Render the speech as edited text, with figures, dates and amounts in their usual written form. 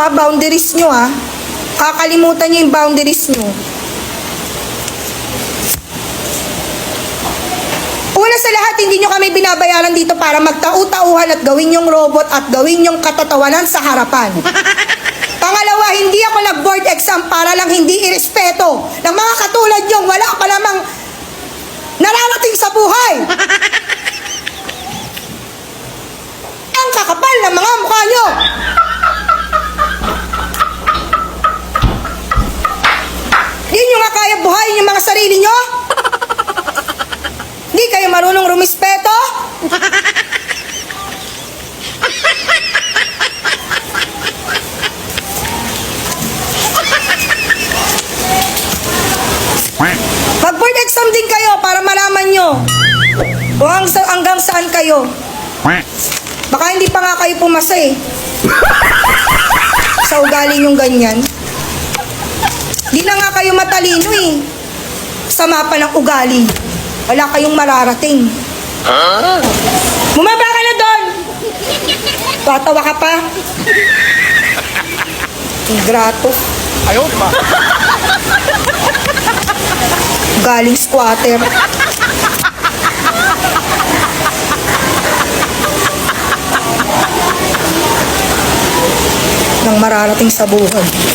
ha, boundaries nyo ha. Kakalimutan nyo yung boundaries nyo. Una sa lahat, hindi nyo kami binabayaran dito para magtau-tauhan at gawin yung robot at gawin yung katatawanan sa harapan. Pangalawa, hindi ako nag-board exam para lang hindi irespeto ng mga katulad nyo. Wala pa lamang nararating sa buhay. Ang kakapal ng mga mukha nyo. Hindi nyo nga kaya buhayin yung mga sarili nyo? Hindi kayo marunong rumispeto? Mag-board exam din kayo para malaman nyo kung hanggang saan kayo. Baka hindi pa nga kayo pumasa eh. Sa ugali nyong ganyan. Di na nga kayo matalino eh. Sama pa ng ugali. Wala kayong mararating. Bumaba ka na doon! Tatawa ka pa. Ingrato. Ayaw, di ba? Galing squatter. Nang mararating sa buhay.